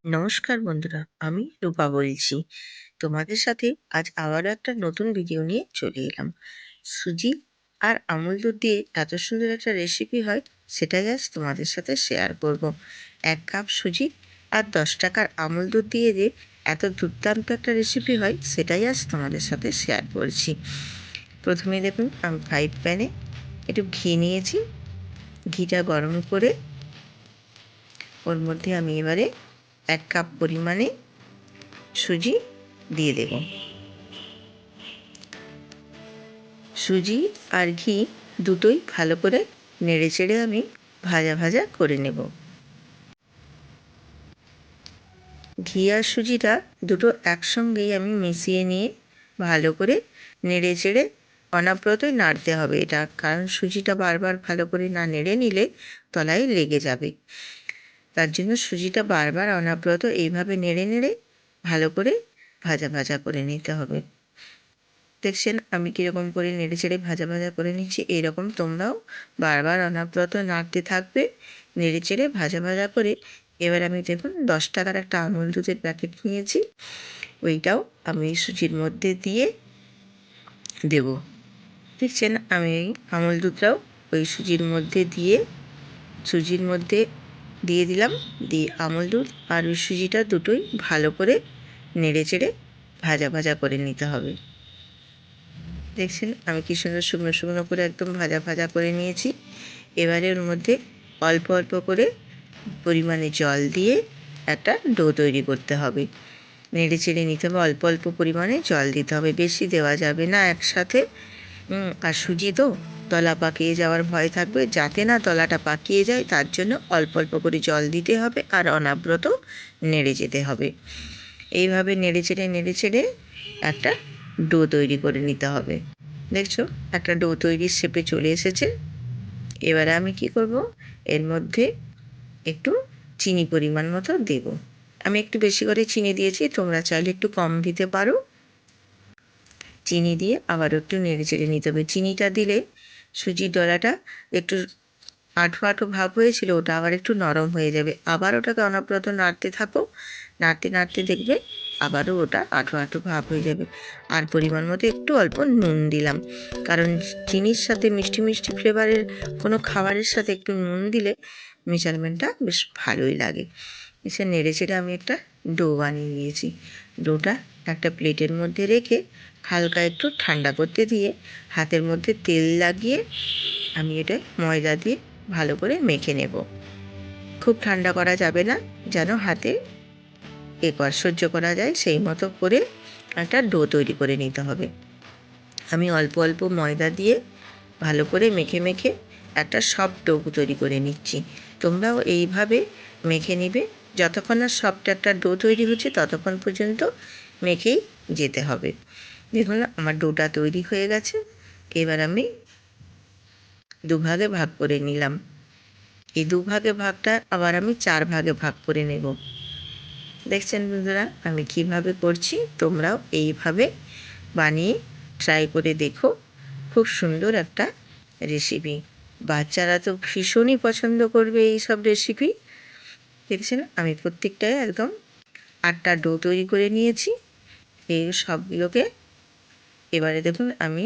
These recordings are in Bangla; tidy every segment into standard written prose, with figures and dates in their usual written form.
নমস্কার বন্ধুরা, আমি রূপা বলছি। তোমাদের সাথে আজ আবারও একটা নতুন ভিডিও নিয়ে চলে এলাম। সুজি আর আমুল দুধ দিয়ে এত সুন্দর একটা রেসিপি হয়, সেটাই আজ তোমাদের সাথে শেয়ার করব। 1 কাপ সুজি আর 10 টাকার আমুল দুধ দিয়ে যে এত দুর্দান্ত একটা রেসিপি হয়, সেটাই আজ তোমাদের সাথে শেয়ার করছি। প্রথমে দেখুন, আমি ফ্রাই প্যানে একটু ঘি নিয়েছি। ঘিটা গরম করে ওর মধ্যে আমি এবারে 1 কাপ পরিমাণে সুজি দিয়ে দেব। সুজি আর ঘি দুটোই ভালো করে নেড়ে চেড়ে আমি ভাজা ভাজা করে নেব। ঘি আর সুজিটা দুটো একসঙ্গেই আমি মিশিয়ে নিয়ে ভালো করে নেড়ে চেড়ে অনবরতই নাড়তে হবে এটা, কারণ সুজিটা বারবার ভালো করে না নেড়ে নিলে তলায় লেগে যাবে। তার জন্য সুজিটা বারবার অনবরত এইভাবে নেড়ে নেড়ে ভালো করে ভাজা ভাজা করে নিতে হবে। দেখছেন আমি কীরকম করে নেড়ে চেড়ে ভাজা ভাজা করে নিচ্ছি। এইরকম তোমরাও বারবার অনবরত নাড়তে থাকবে, নেড়ে চেড়ে ভাজা ভাজা করে। এবার আমি দেখুন 10 টাকার একটা আমুল দুধের প্যাকেট নিয়েছি, ওইটাও আমি সুজির মধ্যে দিয়ে দেব। দেখছেন আমি এই আমুল দুধটাও ওই সুজির মধ্যে দিয়ে দিলাম। দিয়ে আমুল দুধ আর ওই সুজিটা দুটোই ভালো করে নেড়ে চেড়ে ভাজা ভাজা করে নিতে হবে। দেখছেন আমি কী সুন্দর শুকনো শুকনো করে একদম ভাজা ভাজা করে নিয়েছি। এবারে ওর মধ্যে অল্প অল্প করে পরিমাণে জল দিয়ে একটা ডো তৈরি করতে হবে। নেড়ে চেড়ে নিতে হবে, অল্প অল্প পরিমাণে জল দিতে হবে, বেশি দেওয়া যাবে না একসাথে। আর সুজি তো তলা পাকিয়ে যাওয়ার ভয় থাকবে, যাতে না তলাটা পাকিয়ে যায় তার জন্য অল্প অল্প করে জল দিতে হবে আর অনবরত নেড়ে যেতে হবে। এইভাবে নেড়ে চেড়ে একটা ডো তৈরি করে নিতে হবে। দেখছো একটা ডো তৈরির শেপে চলে এসেছে। এবারে আমি কি করব, এর মধ্যে একটু চিনি পরিমাণ মতো দেব। আমি একটু বেশি করে চিনি দিয়েছি, তোমরা চাইলে একটু কম দিতে পারো। চিনি দিয়ে আবারও একটু নেড়ে চেড়ে নিতে হবে। চিনিটা দিলে সুজির ডলাটা একটু আঠো আঠো ভাব হয়েছিল, ওটা আবার একটু নরম হয়ে যাবে। আবার ওটাকে অনবরত নাড়তে থাকো, নাড়তে নাড়তে দেখবে আবারও ওটা আঠো আঠো ভাব হয়ে যাবে। আর পরিমাণ মতো একটু অল্প নুন দিলাম, কারণ চিনির সাথে মিষ্টি মিষ্টি ফ্লেভারের কোনো খাবারের সাথে একটু নুন দিলে মেজারমেন্টটা বেশ ভালোই লাগে। এসে নেড়ে চেড়ে আমি একটা ডো বানিয়ে নিয়েছি। ডোটা একটা প্লেটের মধ্যে রেখে হালকা একটু ঠান্ডা করতে দিয়ে হাতের মধ্যে তেল লাগিয়ে আমি এটা ময়দা দিয়ে ভালো করে মেখে নেব। খুব ঠান্ডা করা যাবে না, যেন হাতে সহ্য করা যায় সেই মতো করে একটা ডো তৈরি করে নিতে হবে। আমি অল্প অল্প ময়দা দিয়ে ভালো করে মেখে মেখে একটা সফট ডো তৈরি করে নিচ্ছি। তোমরাও এইভাবে মেখে নিবে, যতক্ষণ না সফট একটা ডো তৈরি হচ্ছে ততক্ষণ পর্যন্ত মেখেই যেতে হবে। দেখুন আমার ডোটা তৈরি হয়ে গেছে। এবার আমি দুভাগে ভাগ করে নিলাম। এই দুভাগে ভাগটা আবার আমি 4 ভাগে ভাগ করে নেব। দেখছেন বন্ধুরা আমি কীভাবে করছি, তোমরাও এইভাবে বানিয়ে ট্রাই করে দেখো। খুব সুন্দর একটা রেসিপি, বাচ্চারা তো ভীষণই পছন্দ করবে এই সব রেসিপি। দেখছেন আমি প্রত্যেকটায় একদম 8টা ডো তৈরি করে নিয়েছি। এই সবগুলোকে এবারে দেখুন আমি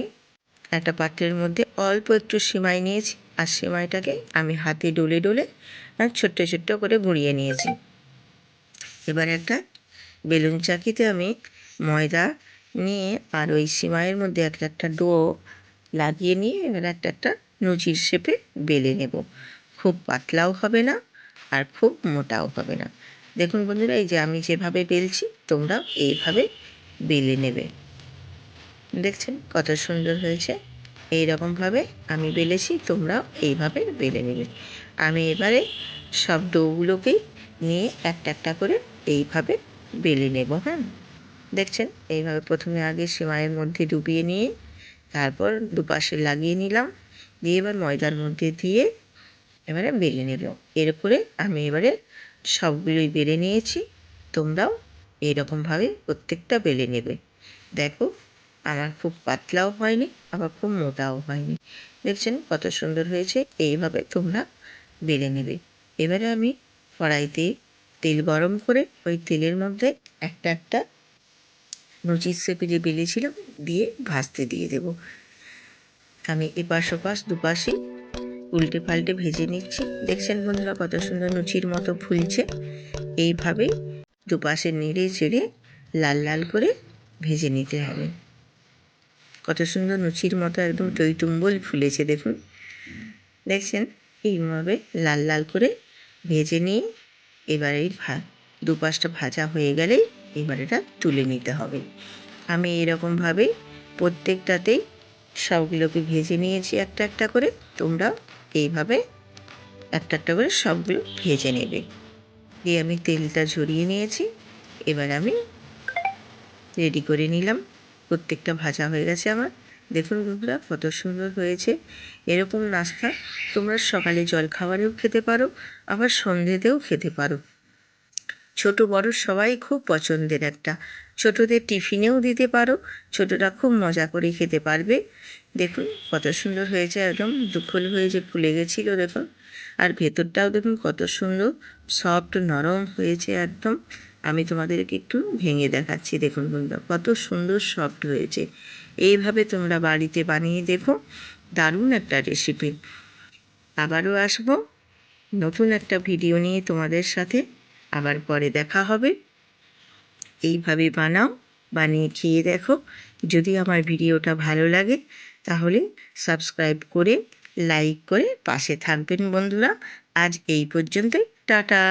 একটা পাত্রের মধ্যে অল্প একটু সিমাই নিয়েছি, আর সিমাইটাকে আমি হাতে ডলে ডলে ছোট্ট ছোট্ট করে গুঁড়িয়ে নিয়েছি। এবার একটা বেলুন চাকিতে আমি ময়দা নিয়ে আর ওই সিমাইয়ের মধ্যে একটা একটা ডো লাগিয়ে নিয়ে এবার একটা একটা লুচির শেপে বেলে নেব। খুব পাতলাও হবে না আর খুব মোটাও হবে না। দেখুন বন্ধুরা এই যে আমি যেভাবে বেলছি তোমরাও এইভাবে বেলে নেবে। দেখছেন কত সুন্দর হয়েছে। এই রকমভাবে আমি বেলেছি, তোমরাও এইভাবে বেলে নেবে। আমি এবারে সব ডোগুলোকেই নিয়ে একটা একটা করে এইভাবে বেলে নেব। দেখছেন এইভাবে প্রথমে আগে সিমাইয়ের মধ্যে ডুবিয়ে নিয়ে তারপর দুপাশে লাগিয়ে নিলাম, দিয়ে এবার ময়দার মধ্যে দিয়ে এবারে বেলে নেব। এরপরে আমি এবারে সবগুলোই বেলে নিয়েছি, তোমরাও এইরকমভাবে প্রত্যেকটা বেলে নেবে। দেখো আমার খুব পাতলাও হয়নি আবার খুব মোটাও হয়নি। দেখছেন কত সুন্দর হয়েছে। এইভাবে তোমরা বেলে নেবে। এবারে আমি কড়াইতে তেল গরম করে ওই তেলের মধ্যে একটা একটা লুচির শেপে যে বেলেছিলাম দিয়ে ভাজতে দিয়ে দেবো। আমি এপাশ ওপাশ দুপাশে উল্টে পাল্টে ভেজে নিচ্ছি। দেখছেন বন্ধুরা কত সুন্দর লুচির মতো ফুলছে। এইভাবেই দুপাশে নেড়ে চেড়ে লাল লাল করে ভেজে নিতে হবে। কত সুন্দর লুচির মতো একদম টইটুম্বল ফুলেছে দেখুন। দেখছেন এইভাবে লাল লাল করে ভেজে নিয়ে এবার এই দুপাশটা ভাজা হয়ে গেলেই এবার এটা তুলে নিতে হবে। আমি এরকমভাবেই প্রত্যেকটাতেই সবগুলোকে ভেজে নিয়েছি একটা একটা করে। তোমরা এইভাবে একটা একটা করে সবগুলো ভেজে নেবে। দিয়ে আমি তেলটা ঝরিয়ে নিয়েছি। এবার আমি রেডি করে নিলাম। প্রত্যেকটা ভাজা হয়ে গেছে আমার। দেখুন বন্ধুরা কত সুন্দর হয়েছে। এরকম নাস্তা তোমরা সকালে জলখাবারেও খেতে পারো, আবার সন্ধ্যেতেও খেতে পারো। ছোট বড় সবাই খুব পছন্দের একটা। ছোটদের টিফিনেও দিতে পারো, ছোটরা খুব মজা করে খেতে পারবে। দেখুন কত সুন্দর হয়েছে, একদম দুফুল হয়ে যে ফুলে গেছিলো দেখুন। আর ভেতরটাও দেখুন কত সুন্দর সফট নরম হয়েছে একদম। আমি তোমাদেরকে একটু ভেঙে দেখাচ্ছি, দেখুন বন্ধুরা কত সুন্দর সফট হয়েছে। এইভাবে তোমরা বাড়িতে বানিয়ে দেখো, দারুণ একটা রেসিপি। আবারও আসবো নতুন একটা ভিডিও নিয়ে তোমাদের সাথে। আবার পরে দেখা হবে। এইভাবে বানাও, বানিয়ে খেয়ে দেখো। যদি আমার ভিডিওটা ভালো লাগে তাহলে সাবস্ক্রাইব করে লাইক করে পাশে থাকবেন বন্ধুরা। আজ এই পর্যন্তই, টাটা।